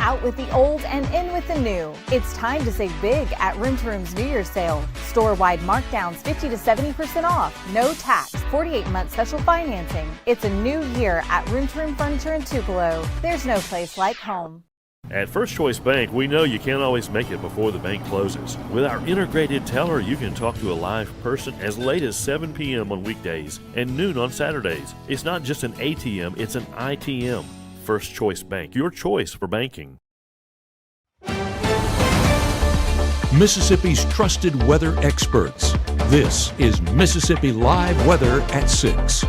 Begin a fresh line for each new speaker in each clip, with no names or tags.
Out with the old and in with the new. It's time to save big at Room to Room's New Year's sale. Store-wide markdowns 50 to 70% off. No tax. 48-month special financing. It's a new year at Room to Room Furniture in Tupelo. There's no place like home.
At First Choice Bank, we know you can't always make it before the bank closes. With our integrated teller, you can talk to a live person as late as 7 p.m. on weekdays and noon on Saturdays. It's not just an ATM, it's an ITM. First Choice Bank, your choice for banking.
Mississippi's trusted weather experts. This is Mississippi Live Weather at 6.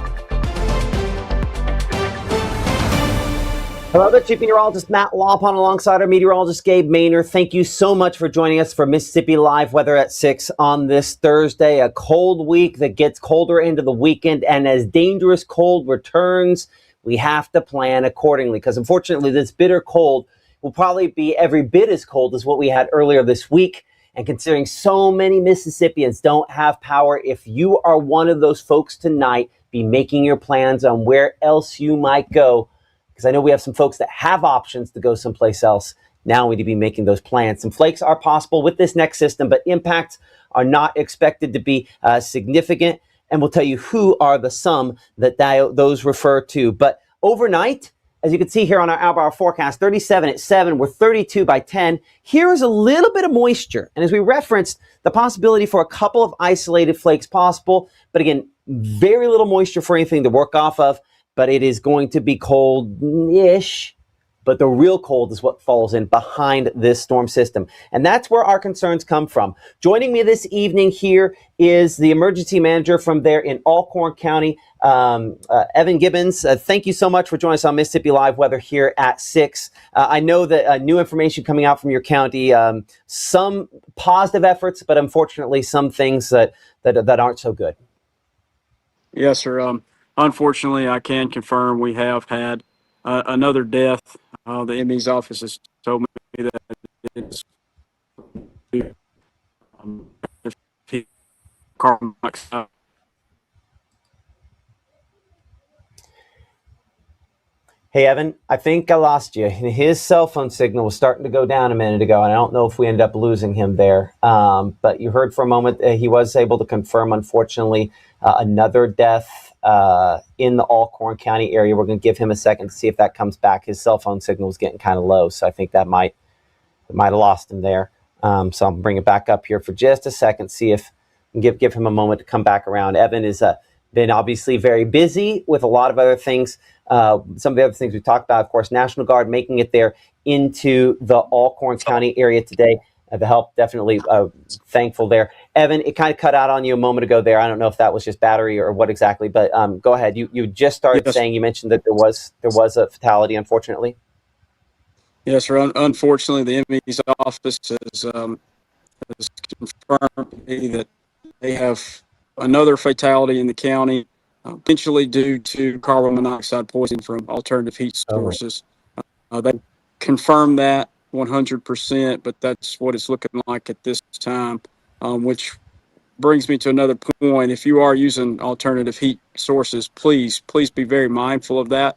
Hello, the Chief Meteorologist Matt Lawpon alongside our meteorologist Gabe Maynard. Thank you so much for joining us for Mississippi Live Weather at 6 on this Thursday. A cold week that gets colder into the weekend, and as dangerous cold returns, we have to plan accordingly because unfortunately this bitter cold will probably be every bit as cold as what we had earlier this week. And considering so many Mississippians don't have power, if you are one of those folks tonight, be making your plans on where else you might go. Because I know we have some folks that have options to go someplace else. Now we need to be making those plans. Some flakes are possible with this next system, but impacts are not expected to be significant. And we'll tell you who are the some that those refer to. But overnight, as you can see here on our hour forecast, 37 at 7, we're 32 by 10. Here is a little bit of moisture. And as we referenced, the possibility for a couple of isolated flakes possible. But again, very little moisture for anything to work off of. But it is going to be cold-ish, but the real cold is what falls in behind this storm system. And that's where our concerns come from. Joining me this evening here is the emergency manager from there in Alcorn County, Evan Gibbons. Thank you so much for joining us on Mississippi Live Weather here at 6. I know that new information coming out from your county, some positive efforts, but unfortunately some things that aren't so good.
Yes, sir. Unfortunately, I can confirm we have had another death. The ME's office has told me that it's carbon monoxide.
Hey, Evan, I think I lost you. His cell phone signal was starting to go down a minute ago, and I don't know if we ended up losing him there. But you heard for a moment, he was able to confirm, unfortunately, another death in the Alcorn County area. We're going to give him a second to see if that comes back. His cell phone signal was getting kind of low, so I think that might have lost him there. So I'll bring it back up here for just a second, see if we can give him a moment to come back around. Evan has been obviously very busy with a lot of other things. Some of the other things we talked about, of course, National Guard making it there into the Alcorn County area today. The help, definitely thankful there. Evan, it kind of cut out on you a moment ago there. I don't know if that was just battery or what exactly, but go ahead. You just started saying, you mentioned that there was a fatality, unfortunately.
Yes, sir. Unfortunately, the ME's office has confirmed that they have another fatality in the county, potentially due to carbon monoxide poisoning from alternative heat sources. They confirmed that 100%, but that's what it's looking like at this time, which brings me to another point. If you are using alternative heat sources, please be very mindful of that.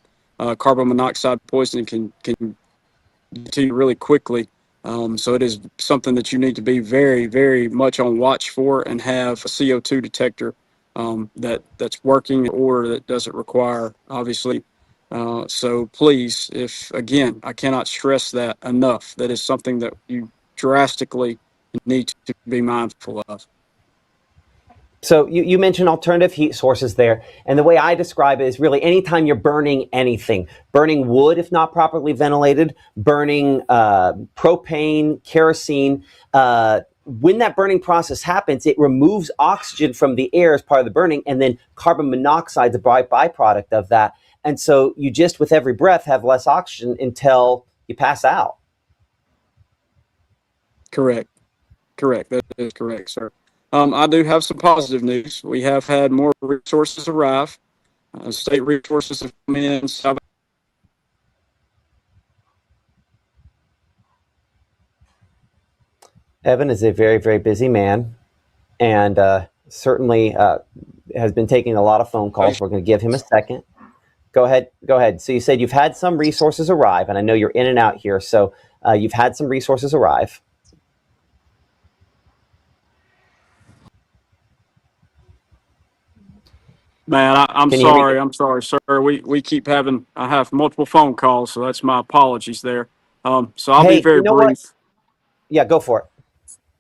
Carbon monoxide poisoning can get to you really quickly. So it is something that you need to be very, very much on watch for and have a CO2 detector that's working or that doesn't require, obviously. So please, I cannot stress that enough. That is something that you drastically need to be mindful of.
So you mentioned alternative heat sources there. And the way I describe it is really anytime you're burning anything, burning wood if not properly ventilated, burning propane, kerosene, when that burning process happens, it removes oxygen from the air as part of the burning, and then carbon monoxide is a byproduct of that. And so you just, with every breath, have less oxygen until you pass out.
Correct. That is correct, sir. I do have some positive news. We have had more resources arrive. State resources have come in.
Evan is a very, very busy man, and certainly has been taking a lot of phone calls. We're going to give him a second Go ahead. Go ahead. So you said you've had some resources arrive, and I know you're in and out here. So you've had some resources arrive.
Man, I'm
Can you hear me?
sorry. I'm sorry, sir. I have multiple phone calls, so that's my apologies there. So I'll be
Hey,
very
you know what?
brief.
Yeah, go for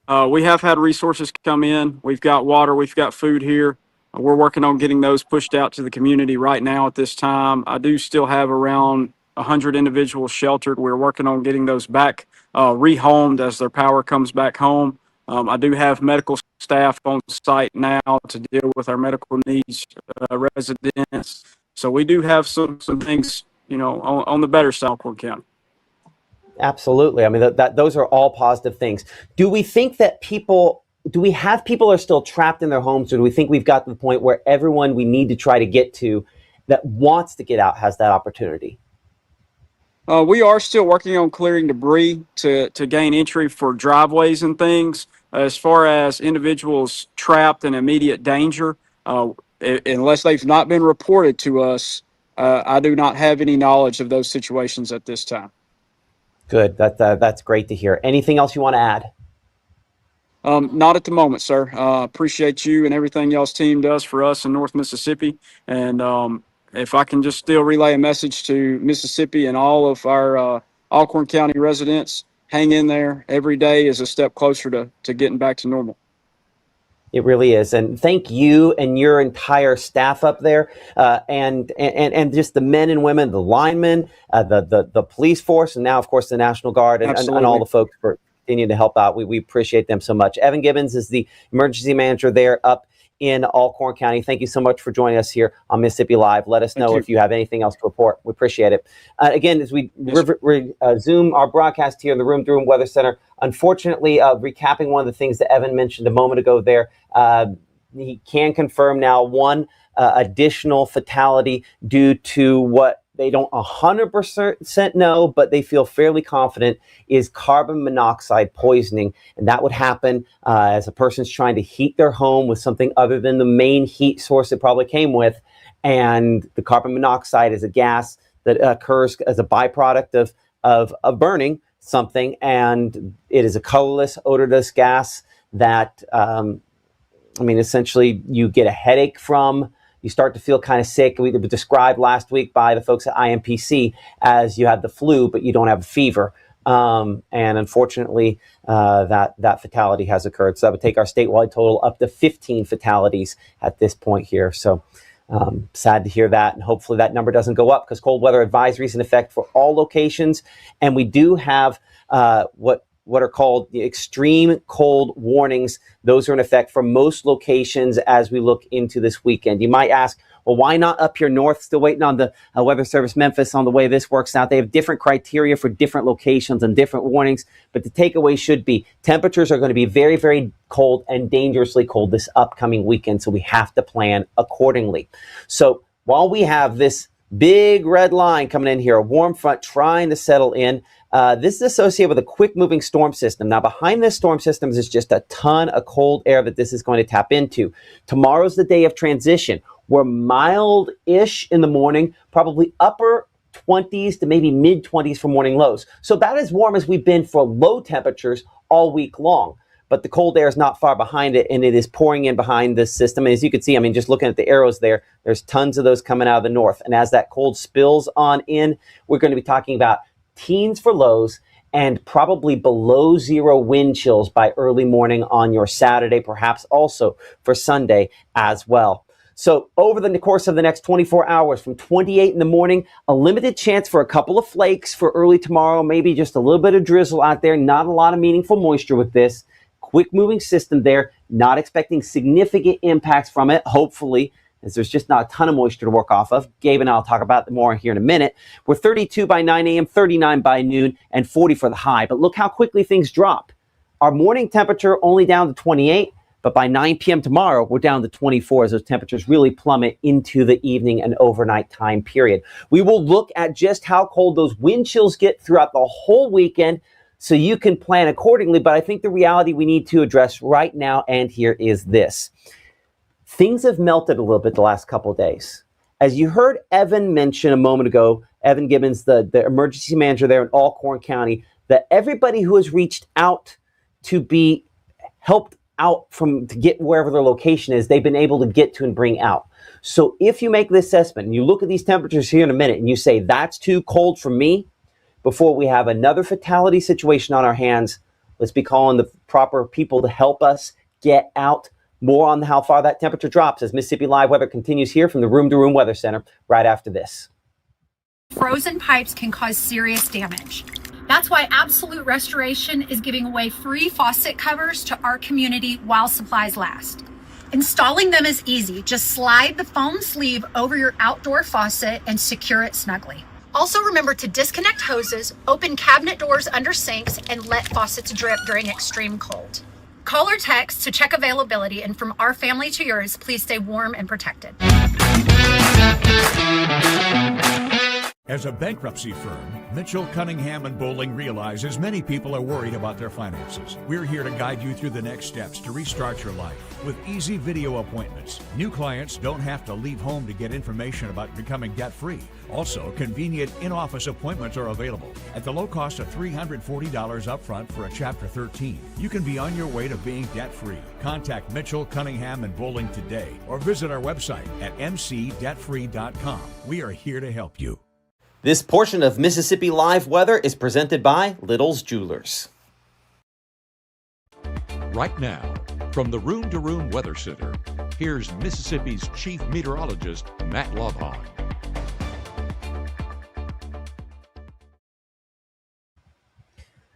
it.
We have had resources come in. We've got water, we've got food here. We're working on getting those pushed out to the community right now at this time. I do still have around 100 individuals sheltered. We're working on getting those back rehomed as their power comes back home. I do have medical staff on site now to deal with our medical needs residents. So we do have some things, on the better side of Alcorn County.
Absolutely. I mean, that those are all positive things. Do we think that do we have people are still trapped in their homes, or do we think we've got to the point where everyone we need to try to get to that wants to get out has that opportunity?
We are still working on clearing debris to gain entry for driveways and things. As far as individuals trapped in immediate danger, unless they've not been reported to us, I do not have any knowledge of those situations at this time.
Good. That's great to hear. Anything else you want to add?
Not at the moment, sir. Appreciate you and everything y'all's team does for us in North Mississippi. And if I can just still relay a message to Mississippi and all of our Alcorn County residents, hang in there. Every day is a step closer to getting back to normal.
It really is. And thank you and your entire staff up there, and just the men and women, the linemen, the police force, and now, of course, the National Guard and all the folks for continuing to help out. We appreciate them so much. Evan Gibbons is the emergency manager there up in Alcorn County. Thank you so much for joining us here on Mississippi Live. Let us know if you have anything else to report. We appreciate it. Again, as we resume our broadcast here in the Room Through Weather Center, unfortunately, recapping one of the things that Evan mentioned a moment ago there, he can confirm now one additional fatality due to what they don't 100% know, but they feel fairly confident is carbon monoxide poisoning. And that would happen as a person's trying to heat their home with something other than the main heat source it probably came with. And the carbon monoxide is a gas that occurs as a byproduct of burning something. And it is a colorless, odorless gas that, essentially you get a headache from. You start to feel kind of sick. We were described last week by the folks at IMPC as you have the flu, but you don't have a fever. And unfortunately, that fatality has occurred. So that would take our statewide total up to 15 fatalities at this point here. So sad to hear that. And hopefully that number doesn't go up because cold weather advisories in effect for all locations. And we do have what are called the extreme cold warnings. Those are in effect for most locations as we look into this weekend. You might ask, well, why not up here north? Still waiting on the Weather Service Memphis on the way this works out. They have different criteria for different locations and different warnings, but the takeaway should be temperatures are going to be very, very cold and dangerously cold this upcoming weekend, so we have to plan accordingly. So while we have this big red line coming in here, a warm front trying to settle in, this is associated with a quick-moving storm system. Now, behind this storm system is just a ton of cold air that this is going to tap into. Tomorrow's the day of transition. We're mild-ish in the morning, probably upper 20s to maybe mid-20s for morning lows. So about as warm as we've been for low temperatures all week long. But the cold air is not far behind it, and it is pouring in behind this system. And as you can see, just looking at the arrows there, there's tons of those coming out of the north. And as that cold spills on in, we're going to be talking about teens for lows and probably below zero wind chills by early morning on your Saturday, perhaps also for Sunday as well. So over the course of the next 24 hours from 28 in the morning, a limited chance for a couple of flakes for early tomorrow, maybe just a little bit of drizzle out there, not a lot of meaningful moisture with this. Quick moving system there, not expecting significant impacts from it, hopefully, as there's just not a ton of moisture to work off of. Gabe and I'll talk about more here in a minute. We're 32 by 9 a.m., 39 by noon, and 40 for the high. But look how quickly things drop. Our morning temperature only down to 28, but by 9 p.m. tomorrow, we're down to 24 as those temperatures really plummet into the evening and overnight time period. We will look at just how cold those wind chills get throughout the whole weekend so you can plan accordingly. But I think the reality we need to address right now and here is this. Things have melted a little bit the last couple of days. As you heard Evan mention a moment ago, Evan Gibbons, the emergency manager there in Alcorn County, that everybody who has reached out to be helped out to get wherever their location is, they've been able to get to and bring out. So if you make the assessment and you look at these temperatures here in a minute and you say, that's too cold for me, before we have another fatality situation on our hands, let's be calling the proper people to help us get out. More on how far that temperature drops as Mississippi Live Weather continues here from the Room to Room Weather Center right after this.
Frozen pipes can cause serious damage. That's why Absolute Restoration is giving away free faucet covers to our community while supplies last. Installing them is easy. Just slide the foam sleeve over your outdoor faucet and secure it snugly. Also remember to disconnect hoses, open cabinet doors under sinks, and let faucets drip during extreme cold. Call or text to check availability, and from our family to yours, please stay warm and protected.
As a bankruptcy firm, Mitchell, Cunningham, and Bowling realizes many people are worried about their finances. We're here to guide you through the next steps to restart your life with easy video appointments. New clients don't have to leave home to get information about becoming debt-free. Also, convenient in-office appointments are available at the low cost of $340 upfront for a Chapter 13. You can be on your way to being debt-free. Contact Mitchell, Cunningham, and Bowling today or visit our website at mcdebtfree.com. We are here to help you.
This portion of Mississippi Live Weather is presented by Little's Jewelers.
Right now, from the Room to Room Weather Center, here's Mississippi's Chief Meteorologist, Matt Lovehon.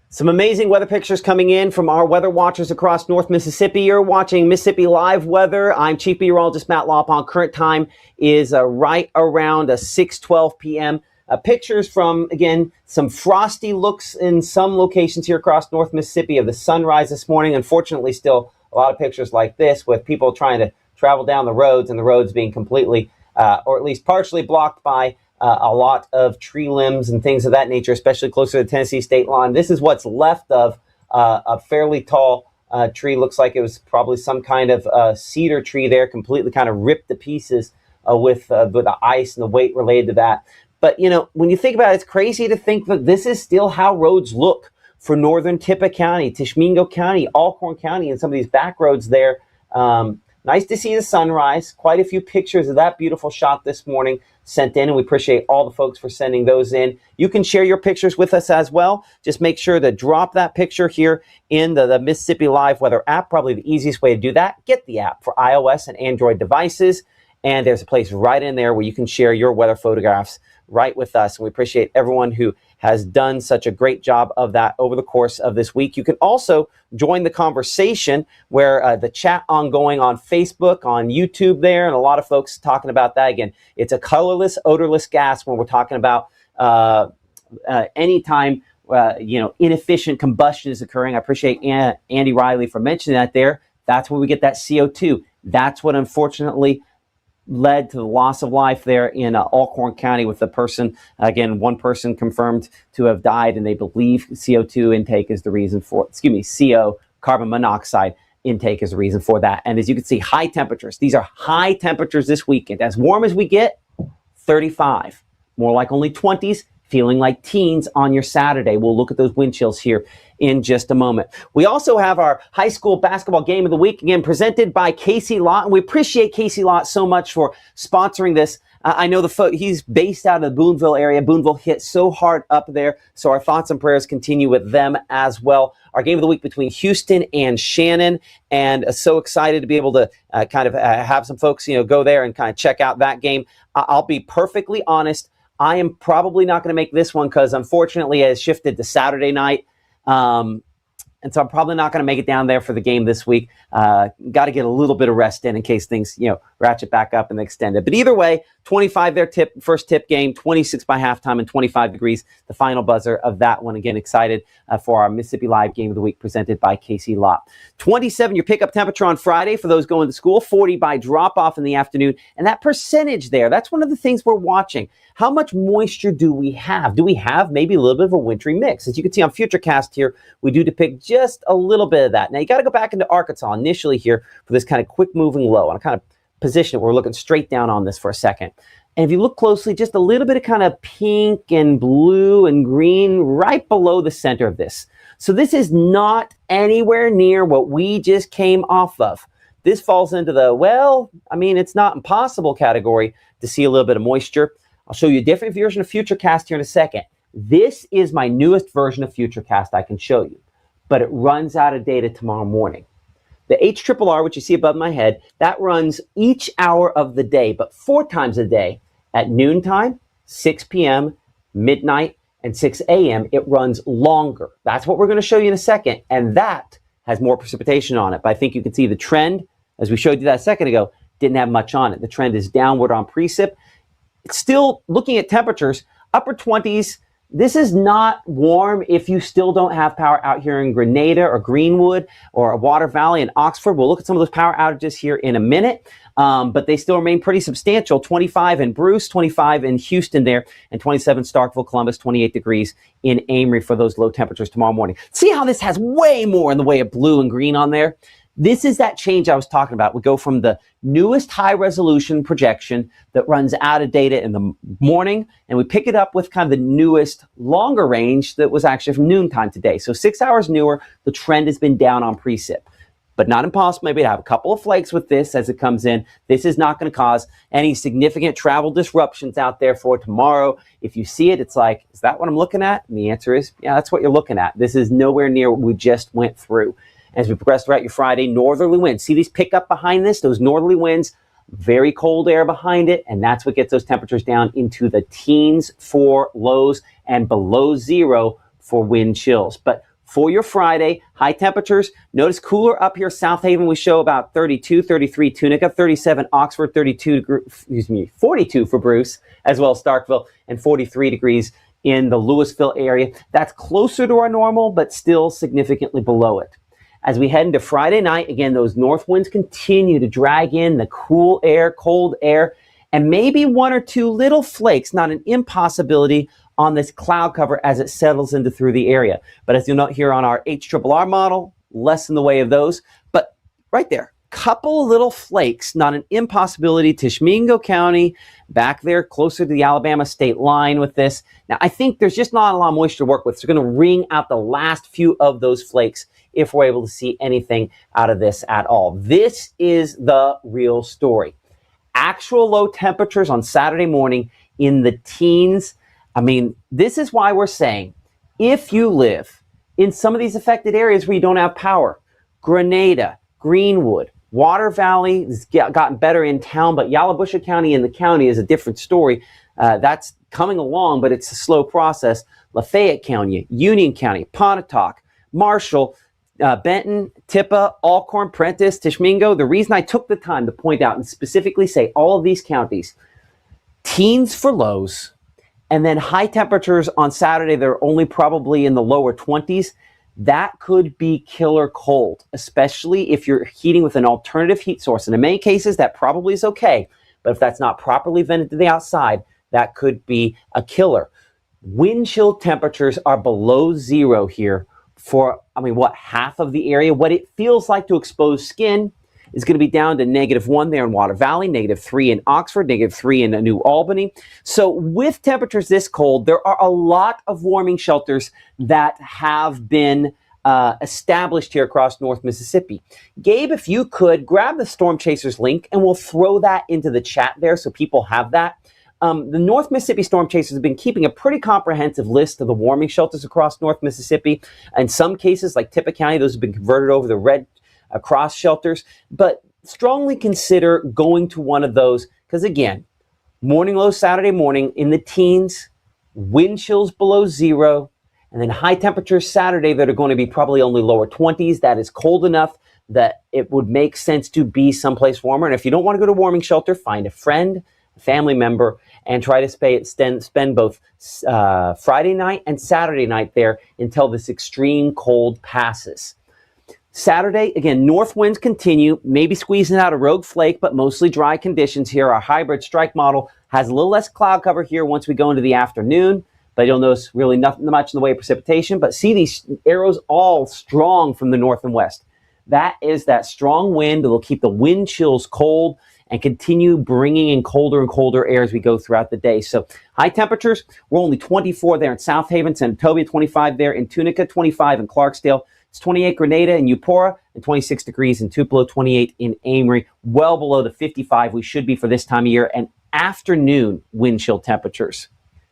Some amazing weather pictures coming in from our weather watchers across North Mississippi. You're watching Mississippi Live Weather. I'm Chief Meteorologist Matt Lovehon. Current time is right around 6:12 p.m. Pictures from, again, some frosty looks in some locations here across North Mississippi of the sunrise this morning. Unfortunately, still a lot of pictures like this with people trying to travel down the roads and the roads being completely, or at least partially blocked by a lot of tree limbs and things of that nature, especially closer to the Tennessee state line. This is what's left of a fairly tall tree. Looks like it was probably some kind of cedar tree there, completely kind of ripped to pieces with the ice and the weight related to that. But, you know, when you think about it, it's crazy to think that this is still how roads look for northern Tippah County, Tishomingo County, Alcorn County, and some of these back roads there. Nice to see the sunrise. Quite a few pictures of that beautiful shot this morning sent in, and we appreciate all the folks for sending those in. You can share your pictures with us as well. Just make sure to drop that picture here in the Mississippi Live Weather app. Probably the easiest way to do that. Get the app for iOS and Android devices, and there's a place right in there where you can share your weather photographs right with us. And we appreciate everyone who has done such a great job of that over the course of this week. You can also join the conversation where the chat ongoing on Facebook, on YouTube there, and a lot of folks talking about that. Again, it's a colorless, odorless gas when we're talking about anytime inefficient combustion is occurring. I appreciate Andy Riley for mentioning that there. That's where we get that CO2. That's what unfortunately led to the loss of life there in Alcorn County with the person, again, one person confirmed to have died, and they believe CO2 intake is the reason for, CO, carbon monoxide intake is the reason for that. And as you can see, high temperatures. These are high temperatures this weekend. As warm as we get, 35. More like only 20s, feeling like teens on your Saturday. We'll look at those wind chills here in just a moment. We also have our high school basketball game of the week, again, presented by Casey Lott. And we appreciate Casey Lott so much for sponsoring this. I know he's based out of the Boonville area. Boonville hit so hard up there. So our thoughts and prayers continue with them as well. Our game of the week between Houston and Shannon. And so excited to be able to have some folks, go there and kind of check out that game. I'll be perfectly honest. I am probably not going to make this one because unfortunately it has shifted to Saturday night. And so I'm probably not going to make it down there for the game this week. Got to get a little bit of rest in case things, ratchet back up and extend it. But either way, 25 their first tip game, 26 by halftime, and 25 degrees, the final buzzer of that one. Again, excited for our Mississippi Live Game of the Week presented by Casey Lott. 27 your pickup temperature on Friday for those going to school, 40 by drop-off in the afternoon. And that percentage there, that's one of the things we're watching. How much moisture do we have? Do we have maybe a little bit of a wintry mix? As you can see on Futurecast here, we do depict just a little bit of that. Now, you got to go back into Arkansas initially here for this kind of quick moving low. And I'll kind of position it. We're looking straight down on this for a second. And if you look closely, just a little bit of kind of pink and blue and green right below the center of this. So this is not anywhere near what we just came off of. This falls into the, well, I mean, it's not impossible category to see a little bit of moisture. I'll show you a different version of Futurecast here in a second. This is my newest version of Futurecast I can show you, but it runs out of data tomorrow morning. The HRRR, which you see above my head, that runs each hour of the day, but 4 times a day at noontime, 6 p.m., midnight, and 6 a.m. It runs longer. That's what we're going to show you in a second, and that has more precipitation on it. But I think you can see the trend, as we showed you that a second ago, didn't have much on it. The trend is downward on precip. It's still, looking at temperatures, upper 20s. This is not warm if you still don't have power out here in Grenada or Greenwood or Water Valley and Oxford. We'll look at some of those power outages here in a minute, but they still remain pretty substantial. 25 in Bruce, 25 in Houston there, and 27 Starkville, Columbus, 28 degrees in Amory for those low temperatures tomorrow morning. See how this has way more in the way of blue and green on there? This is that change I was talking about. We go from the newest high resolution projection that runs out of data in the morning, and we pick it up with kind of the newest longer range that was actually from noontime today. So 6 hours newer, the trend has been down on precip, but not impossible maybe to have a couple of flakes with this as it comes in. This is not going to cause any significant travel disruptions out there for tomorrow. If you see it, it's like, is that what I'm looking at? And the answer is, yeah, that's what you're looking at. This is nowhere near what we just went through. As we progress throughout your Friday, northerly winds. See these pick up behind this? Those northerly winds, very cold air behind it, and that's what gets those temperatures down into the teens for lows and below 0 for wind chills. But for your Friday, high temperatures, notice cooler up here. South Haven, we show about 32, 33 Tunica, 37 Oxford, 42 for Bruce, as well as Starkville, and 43 degrees in the Louisville area. That's closer to our normal, but still significantly below it. As we head into Friday night, again, those north winds continue to drag in the cool air, cold air, and maybe 1 or 2 little flakes, not an impossibility on this cloud cover as it settles into through the area. But as you'll note here on our HRRR model, less in the way of those. But right there, couple little flakes, not an impossibility. Tishomingo County, back there closer to the Alabama state line with this. Now, I think there's just not a lot of moisture to work with. So we're going to wring out the last few of those flakes if we're able to see anything out of this at all. This is the real story. Actual low temperatures on Saturday morning in the teens. I mean, this is why we're saying if you live in some of these affected areas where you don't have power, Grenada, Greenwood, Water Valley has gotten better in town, but Yalobusha County in the county is a different story. That's coming along, but it's a slow process. Lafayette County, Union County, Pontotoc, Marshall, Benton, Tippah, Alcorn, Prentice, Tishomingo. The reason I took the time to point out and specifically say all of these counties, teens for lows, and then high temperatures on Saturday, they're only probably in the lower 20s. That could be killer cold, especially if you're heating with an alternative heat source. And in many cases, that probably is okay. But if that's not properly vented to the outside, that could be a killer. Wind chill temperatures are below 0 here for, half of the area. What it feels like to exposed skin is going to be down to -1 there in Water Valley, -3 in Oxford, -3 in New Albany. So with temperatures this cold, there are a lot of warming shelters that have been established here across North Mississippi. Gabe, if you could grab the Storm Chasers link and we'll throw that into the chat there so people have that. The North Mississippi Storm Chasers have been keeping a pretty comprehensive list of the warming shelters across North Mississippi. In some cases, like Tippah County, those have been converted over to Red Cross shelters. But strongly consider going to one of those because, again, morning low Saturday morning in the teens, wind chills below 0, and then high temperatures Saturday that are going to be probably only lower 20s. That is cold enough that it would make sense to be someplace warmer. And if you don't want to go to warming shelter, find a friend, a family member, and try to spend both Friday night and Saturday night there until this extreme cold passes. Saturday, again, north winds continue, maybe squeezing out a rogue flake, but mostly dry conditions here. Our hybrid strike model has a little less cloud cover here once we go into the afternoon, but you'll notice really nothing much in the way of precipitation. But see these arrows all strong from the north and west. That is that strong wind that will keep the wind chills cold. and continue bringing in colder and colder air as we go throughout the day. So high temperatures, we're only 24 there in South Haven, Senatobia 25 there in Tunica, 25 in Clarksdale. It's 28 Grenada and Eupora, and 26 degrees in Tupelo, 28 in Amory, well below the 55 we should be for this time of year. And afternoon wind chill temperatures,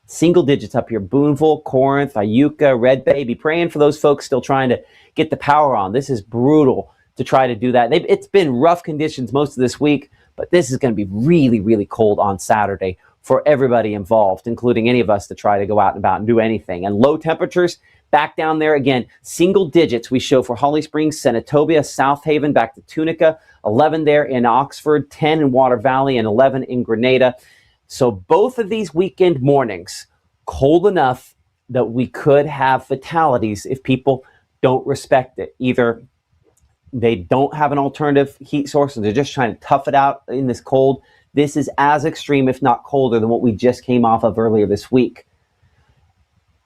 single digits up here. Boonville, Corinth, Iuka, Red Bay. Be praying for those folks still trying to get the power on. This is brutal to try to do that. It's been rough conditions most of this week, but this is going to be really, really cold on Saturday for everybody involved, including any of us to try to go out and about and do anything. And low temperatures, back down there again, single digits we show for Holly Springs, Senatobia, South Haven, back to Tunica, 11 there in Oxford, 10 in Water Valley, and 11 in Grenada. So both of these weekend mornings, cold enough that we could have fatalities if people don't respect it. Either they don't have an alternative heat source and they're just trying to tough it out in this cold. This is as extreme, if not colder, than what we just came off of earlier this week.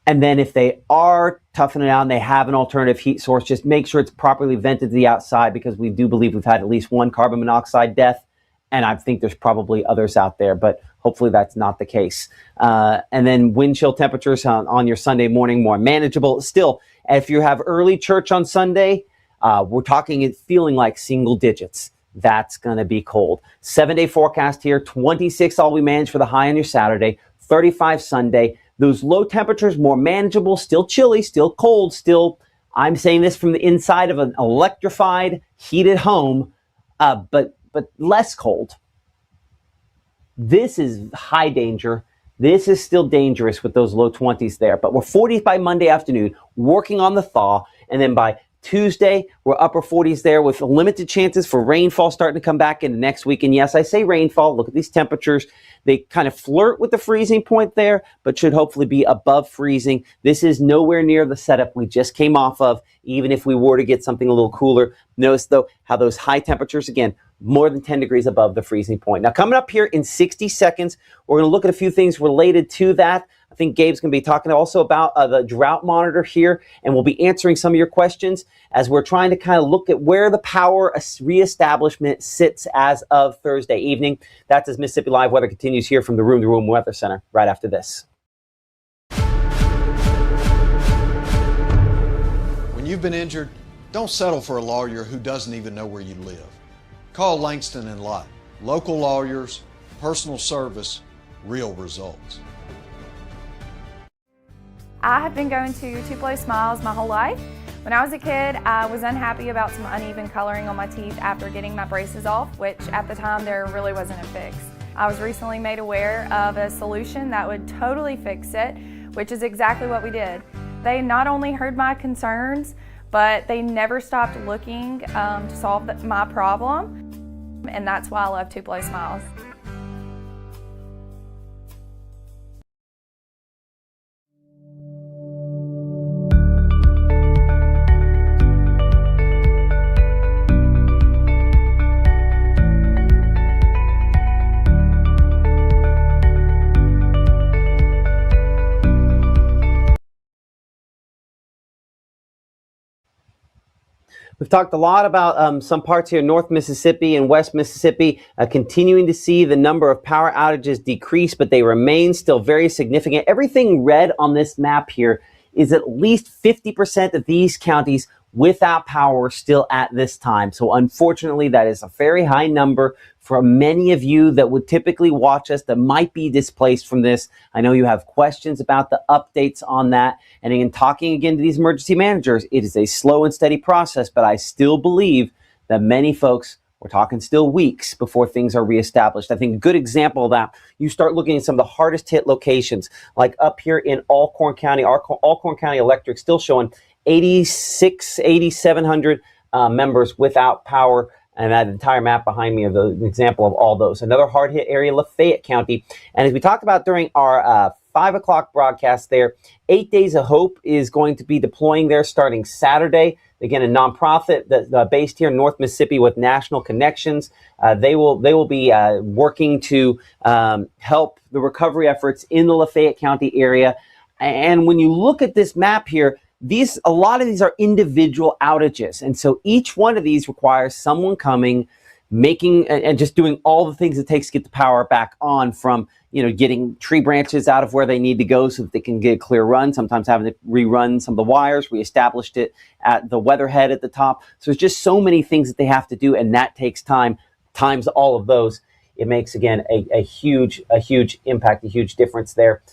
And then if they are toughing it out and they have an alternative heat source, just make sure it's properly vented to the outside, because we do believe we've had at least one carbon monoxide death. And I think there's probably others out there, but hopefully that's not the case. And then wind chill temperatures on your Sunday morning, more manageable. Still, if you have early church on Sunday, we're talking it feeling like single digits. That's going to be cold. 7-day forecast here, 26 all we manage for the high on your Saturday, 35 Sunday. Those low temperatures, more manageable, still chilly, still cold, still, I'm saying this from the inside of an electrified, heated home, but less cold. This is high danger. This is still dangerous with those low 20s there, but we're 40s by Monday afternoon, working on the thaw, and then by Tuesday, we're upper 40s there with limited chances for rainfall starting to come back into next week. And yes, I say rainfall. Look at these temperatures. They kind of flirt with the freezing point there, but should hopefully be above freezing. This is nowhere near the setup we just came off of, even if we were to get something a little cooler. Notice, though, how those high temperatures, again, more than 10 degrees above the freezing point. Now, coming up here in 60 seconds, we're going to look at a few things related to that. I think Gabe's going to be talking also about the drought monitor here, and we'll be answering some of your questions as we're trying to kind of look at where the power reestablishment sits as of Thursday evening. That's as Mississippi Live Weather continues here from the Room to Room Weather Center right after this.
When you've been injured, don't settle for a lawyer who doesn't even know where you live. Call Langston and Lott. Local lawyers, personal service, real results.
I have been going to Tupelo Smiles my whole life. When I was a kid, I was unhappy about some uneven coloring on my teeth after getting my braces off, which at the time there really wasn't a fix. I was recently made aware of a solution that would totally fix it, which is exactly what we did. They not only heard my concerns, but they never stopped looking to solve my problem, and that's why I love Tupelo Smiles.
We've talked a lot about some parts here in North Mississippi and West Mississippi continuing to see the number of power outages decrease, but they remain still very significant. Everything red on this map here is at least 50% of these counties without power still at this time. So unfortunately, that is a very high number for many of you that would typically watch us that might be displaced from this. I know you have questions about the updates on that. And again, talking again to these emergency managers, it is a slow and steady process, but I still believe that many folks, we're talking still weeks before things are reestablished. I think a good example of that, you start looking at some of the hardest hit locations, like up here in Alcorn County. Alcorn County Electric still showing 8,700 members without power, and that entire map behind me is an example of all those. Another hard hit area, Lafayette County. And as we talked about during our 5 o'clock broadcast there, 8 Days of Hope is going to be deploying there starting Saturday. Again, a nonprofit that's based here in North Mississippi with national connections. They will be working to help the recovery efforts in the Lafayette County area. And when you look at this map here, a lot of these are individual outages. And so each one of these requires someone coming, making and just doing all the things it takes to get the power back on, from getting tree branches out of where they need to go so that they can get a clear run, sometimes having to rerun some of the wires. We established it at the weatherhead at the top. So there's just so many things that they have to do, and that takes time. Times all of those, it makes, again, a huge impact, a huge difference there.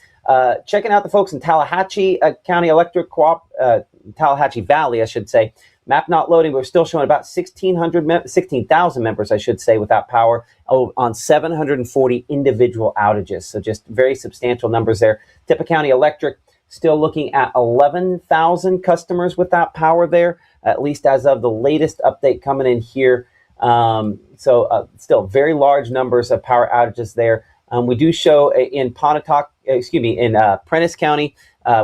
Checking out the folks in Tallahatchie County Electric Tallahatchie Valley, I should say. Map not loading. We're still showing about 16,000 members, I should say, without power on 740 individual outages. So just very substantial numbers there. Tippah County Electric still looking at 11,000 customers without power there, at least as of the latest update coming in here. Still very large numbers of power outages there. We do show in Prentice County,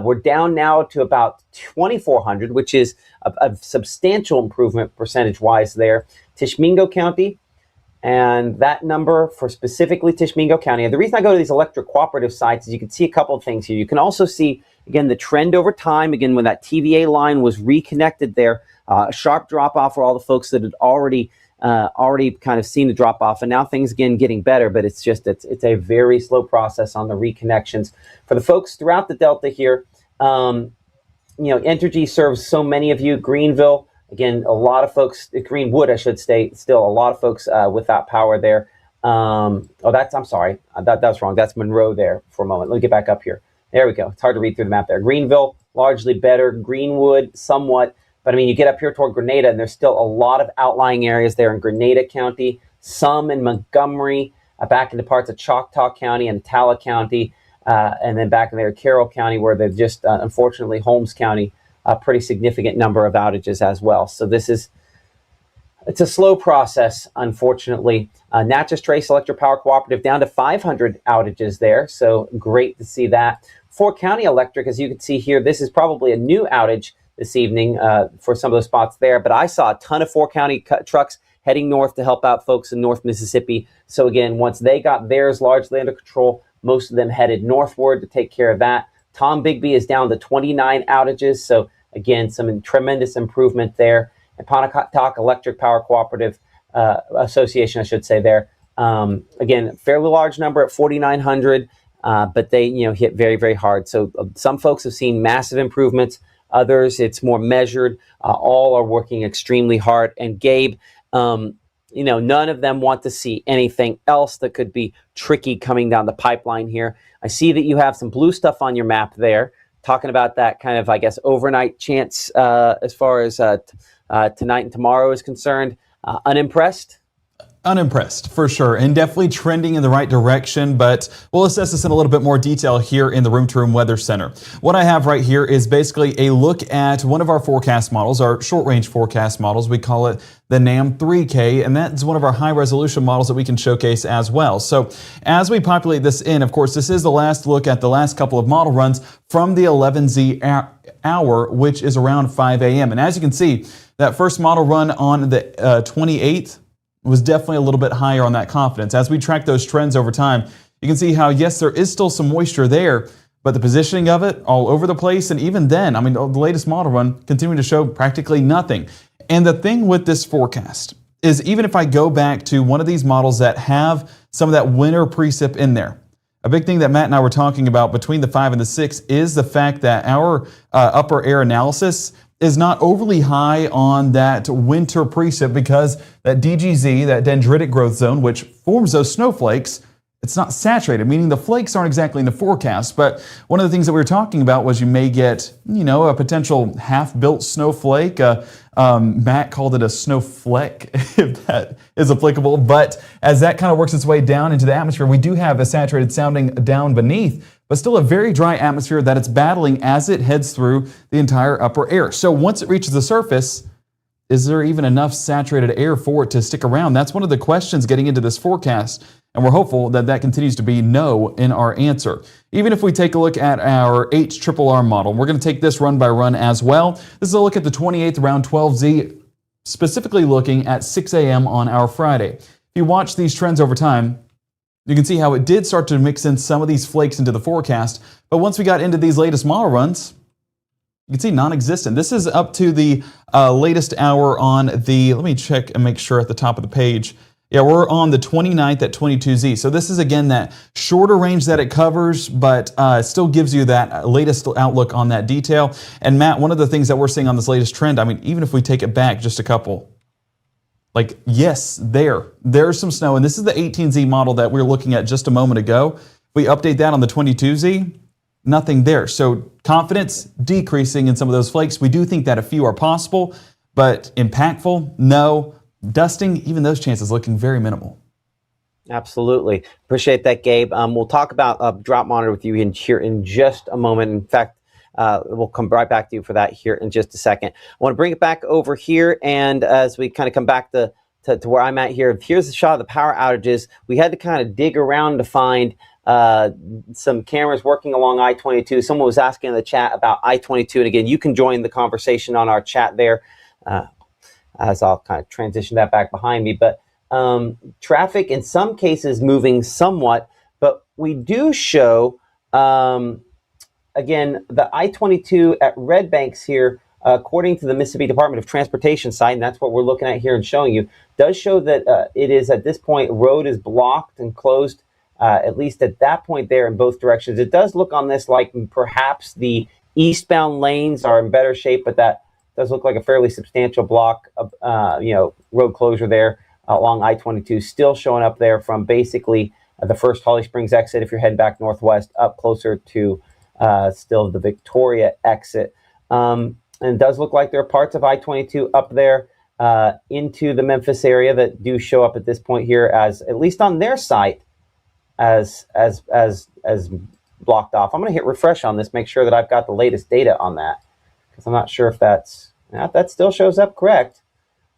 we're down now to about 2,400, which is a substantial improvement percentage-wise there. Tishomingo County, and that number for specifically Tishomingo County. And the reason I go to these electric cooperative sites is you can see a couple of things here. You can also see, again, the trend over time. Again, when that TVA line was reconnected there, a sharp drop-off for all the folks that had already kind of seen the drop-off, and now things again getting better, but it's a very slow process on the reconnections. For the folks throughout the Delta here, Entergy serves so many of you. Greenville, again, a lot of folks, Greenwood, I should say, still a lot of folks without power there. I'm sorry, that was wrong. That's Monroe there for a moment. Let me get back up here. There we go. It's hard to read through the map there. Greenville, largely better. Greenwood, somewhat. But I mean, you get up here toward Grenada, and there's still a lot of outlying areas there in Grenada County, some in Montgomery, back into parts of Choctaw County and Tala County, and then back in there, Carroll County, where they've just, unfortunately, Holmes County, a pretty significant number of outages as well. So it's a slow process, unfortunately. Natchez Trace Electric Power Cooperative down to 500 outages there, so great to see that. Fort County Electric, as you can see here, this is probably a new outage this evening for some of those spots there, but I saw a ton of Fort County trucks heading north to help out folks in North Mississippi. So again, once they got theirs largely under control, most of them headed northward to take care of that. Tom Bigby is down to 29 outages, so again, some tremendous improvement there. And Pontotoc Electric Power Cooperative Association, I should say there. Again, fairly large number at 4,900, but they hit very, very hard. So some folks have seen massive improvements. Others, it's more measured. All are working extremely hard. And Gabe, none of them want to see anything else that could be tricky coming down the pipeline here. I see that you have some blue stuff on your map there, talking about that kind of, I guess, overnight chance as far as tonight and tomorrow is concerned. Unimpressed?
Unimpressed, for sure, and definitely trending in the right direction, but we'll assess this in a little bit more detail here in the Room to Room Weather Center. What I have right here is basically a look at one of our forecast models, our short-range forecast models. We call it the NAM 3K, and that's one of our high-resolution models that we can showcase as well. So as we populate this in, of course, this is the last look at the last couple of model runs from the 11Z hour, which is around 5 a.m. And as you can see, that first model run on the 28th was definitely a little bit higher on that confidence. As we track those trends over time, you can see how, yes, there is still some moisture there, but the positioning of it all over the place. And even then, I mean, the latest model run continuing to show practically nothing. And the thing with this forecast is, even if I go back to one of these models that have some of that winter precip in there, a big thing that Matt and I were talking about between the 5 and the 6 is the fact that our upper air analysis is not overly high on that winter precip, because that DGZ, that dendritic growth zone, which forms those snowflakes, it's not saturated, meaning the flakes aren't exactly in the forecast. But one of the things that we were talking about was you may get, a potential half-built snowflake. Matt called it a snowflake, if that is applicable. But as that kind of works its way down into the atmosphere, we do have a saturated sounding down beneath, but still a very dry atmosphere that it's battling as it heads through the entire upper air. So once it reaches the surface, is there even enough saturated air for it to stick around? That's one of the questions getting into this forecast, and we're hopeful that that continues to be no in our answer. Even if we take a look at our HRRR model, we're going to take this run by run as well. This is a look at the 28th around 12Z, specifically looking at 6 a.m. on our Friday. If you watch these trends over time, you can see how it did start to mix in some of these flakes into the forecast, but once we got into these latest model runs, you can see non-existent. This is up to the latest hour on the, let me check and make sure at the top of the page. Yeah, we're on the 29th at 22Z. So this is, again, that shorter range that it covers, but still gives you that latest outlook on that detail. And Matt, one of the things that we're seeing on this latest trend, I mean, even if we take it back just a couple, like, yes, there's some snow. And this is the 18Z model that we were looking at just a moment ago. If we update that on the 22Z, nothing there. So confidence decreasing in some of those flakes. We do think that a few are possible, but impactful, no. Dusting, even those chances looking very minimal.
Absolutely. Appreciate that, Gabe. We'll talk about Drought Monitor with you here in just a moment. In fact, we'll come right back to you for that here in just a second. I want to bring it back over here, and as we kind of come back to where I'm at here, here's the shot of the power outages. We had to kind of dig around to find some cameras working along I-22. Someone was asking in the chat about I-22, and again, you can join the conversation on our chat there. As I'll kind of transition that back behind me. But traffic in some cases moving somewhat, but we do show, again, the I-22 at Red Banks here, according to the Mississippi Department of Transportation site, and that's what we're looking at here and showing you, does show that it is at this point, road is blocked and closed, at least at that point there in both directions. It does look on this like perhaps the eastbound lanes are in better shape, but that does look like a fairly substantial block of, road closure there along I-22, still showing up there from basically the first Holly Springs exit if you're heading back northwest, up closer to still the Victoria exit. And it does look like there are parts of I-22 up there into the Memphis area that do show up at this point here as, at least on their site, as blocked off. I'm going to hit refresh on this, make sure that I've got the latest data on that, because I'm not sure if that still shows up correct.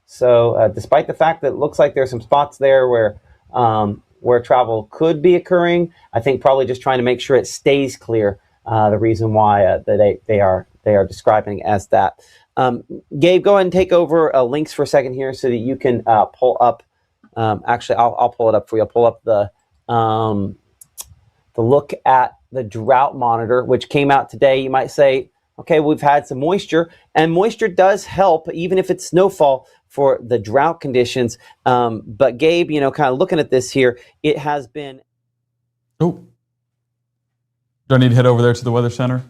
So despite the fact that it looks like there's some spots there where travel could be occurring, I think probably just trying to make sure it stays clear. The reason why they are describing as that. Gabe, go ahead and take over links for a second here so that you can pull up. Actually, I'll pull it up for you. I'll pull up the look at the drought monitor, which came out today. You might say, okay, we've had some moisture, and moisture does help, even if it's snowfall, for the drought conditions. But Gabe, kind of looking at this here, it has been.
Oh, do I need to head over there to the Weather Center?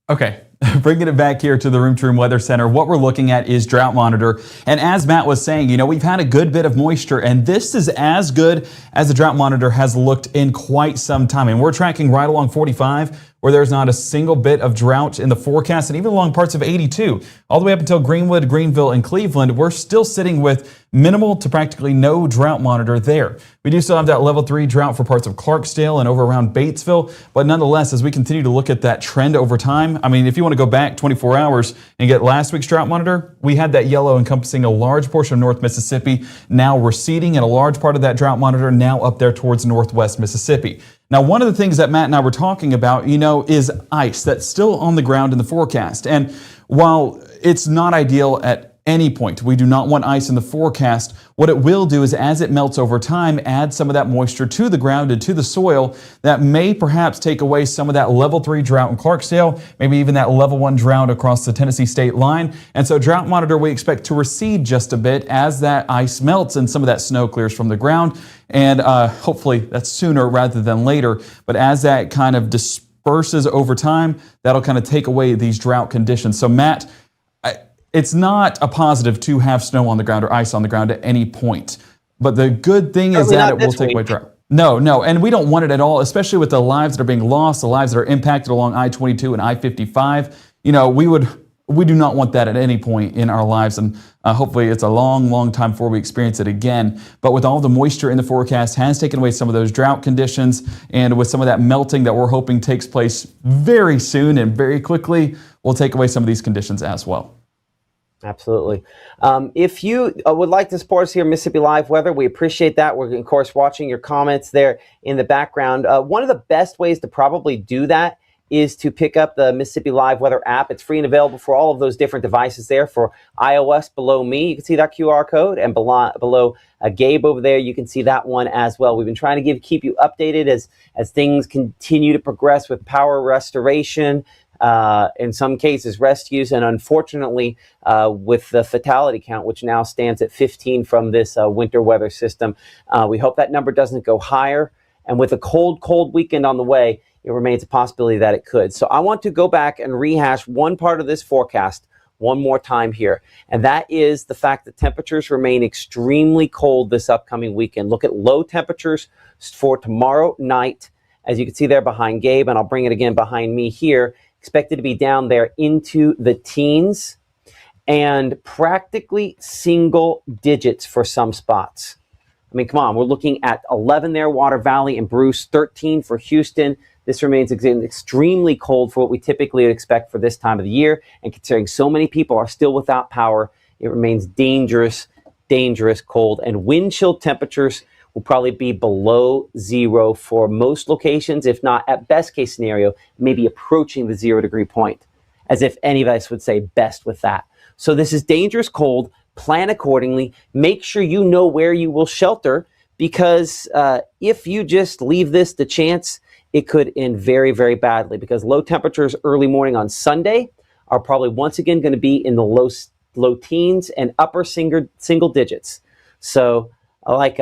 Okay, bringing it back here to the Room to Room Weather Center, what we're looking at is Drought Monitor. And as Matt was saying, we've had a good bit of moisture, and this is as good as the Drought Monitor has looked in quite some time. And we're tracking right along 45, where there's not a single bit of drought in the forecast, and even along parts of 82, all the way up until Greenwood, Greenville, and Cleveland, we're still sitting with minimal to practically no drought monitor there. We do still have that level 3 drought for parts of Clarksdale and over around Batesville, but nonetheless, as we continue to look at that trend over time, I mean, if you want to go back 24 hours and get last week's drought monitor, we had that yellow encompassing a large portion of North Mississippi, now receding, and a large part of that drought monitor now up there towards Northwest Mississippi. Now, one of the things that Matt and I were talking about, is ice that's still on the ground in the forecast. And while it's not ideal at any point, we do not want ice in the forecast. What it will do is, as it melts over time, add some of that moisture to the ground and to the soil that may perhaps take away some of that level 3 drought in Clarksdale, maybe even that level 1 drought across the Tennessee state line. And so drought monitor, we expect to recede just a bit as that ice melts and some of that snow clears from the ground. And hopefully that's sooner rather than later. But as that kind of disperses over time, that'll kind of take away these drought conditions. So Matt, it's not a positive to have snow on the ground or ice on the ground at any point. But the good thing is that it will take away drought. No, and we don't want it at all, especially with the lives that are being lost, the lives that are impacted along I-22 and I-55. We do not want that at any point in our lives, and hopefully it's a long, long time before we experience it again. But with all the moisture in the forecast has taken away some of those drought conditions, and with some of that melting that we're hoping takes place very soon and very quickly, we'll take away some of these conditions as well.
Absolutely. If you would like to support us here, Mississippi Live Weather, we appreciate that. We're, of course, watching your comments there in the background. One of the best ways to probably do that is to pick up the Mississippi Live Weather app. It's free and available for all of those different devices there. For iOS, below me, you can see that QR code, and below Gabe over there, you can see that one as well. We've been trying to keep you updated as things continue to progress with power restoration, in some cases rescues, and unfortunately with the fatality count, which now stands at 15 from this winter weather system, we hope that number doesn't go higher. And with a cold weekend on the way, it remains a possibility that it could. So I want to go back and rehash one part of this forecast one more time here, and that is the fact that temperatures remain extremely cold this upcoming weekend. Look at low temperatures for tomorrow night, as you can see there behind Gabe, and I'll bring it again behind me here, expected to be down there into the teens and practically single digits for some spots. I mean, come on, we're looking at 11 there, Water Valley and Bruce, 13 for Houston. This remains extremely cold for what we typically expect for this time of the year. And considering so many people are still without power, it remains dangerous cold. And wind chill temperatures will probably be below zero for most locations, if not, at best case scenario, maybe approaching the 0 degree point, as if any of us would say best with that. So this is dangerous cold. Plan accordingly. Make sure you know where you will shelter, because if you just leave this to chance, it could end very, very badly, because low temperatures early morning on Sunday are probably once again going to be in the low teens and upper single digits. So like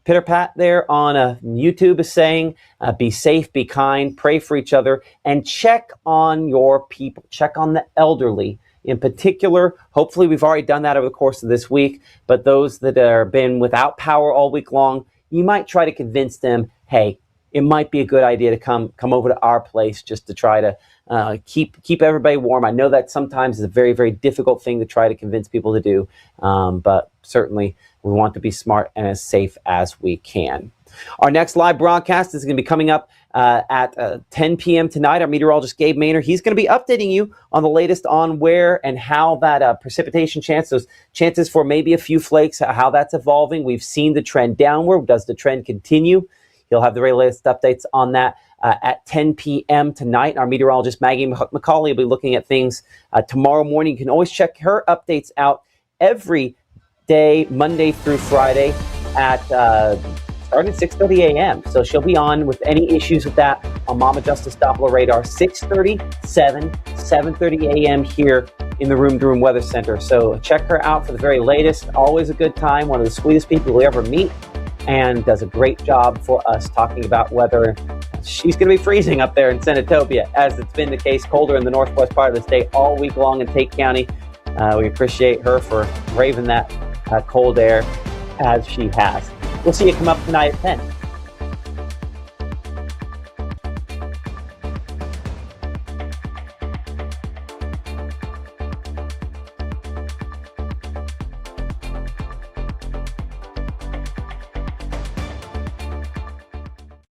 Pitter Pat there on YouTube is saying, be safe, be kind, pray for each other, and check on your people. Check on the elderly in particular. Hopefully we've already done that over the course of this week, but those that have been without power all week long, you might try to convince them, hey, it might be a good idea to come over to our place just to try to keep everybody warm. I know that sometimes is a very, very difficult thing to try to convince people to do, but certainly we want to be smart and as safe as we can. Our next live broadcast is going to be coming up at 10 p.m. tonight. Our meteorologist, Gabe Maynard, he's going to be updating you on the latest on where and how that precipitation chance, those chances for maybe a few flakes, how that's evolving. We've seen the trend downward. Does the trend continue? You'll have the very latest updates on that at 10 p.m. tonight. Our meteorologist, Maggie McCauley, will be looking at things tomorrow morning. You can always check her updates out every day, Monday through Friday, at starting at 6:30 a.m. So she'll be on with any issues with that on Mama Justice Doppler Radar, 6:30, 7:30 a.m. here in the Room to Room Weather Center. So check her out for the very latest. Always a good time. One of the sweetest people we ever meet, and does a great job for us talking about weather. She's going to be freezing up there in Senatobia, as it's been the case, colder in the northwest part of the state all week long in Tate County. We appreciate her for braving that cold air as she has. We'll see you come up tonight at 10.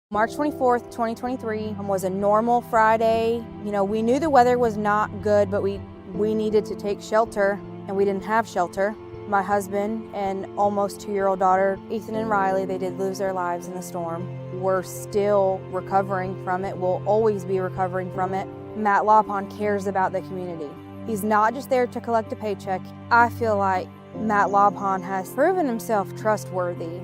March 24th, 2023 was a normal Friday. You know, we knew the weather was not good, but we needed to take shelter, and we didn't have shelter. My husband and almost 2-year-old daughter, Ethan and Riley, they did lose their lives in the storm. We're still recovering from it. We'll always be recovering from it. Matt Lawpon cares about the community. He's not just there to collect a paycheck. I feel like Matt Lawpon has proven himself trustworthy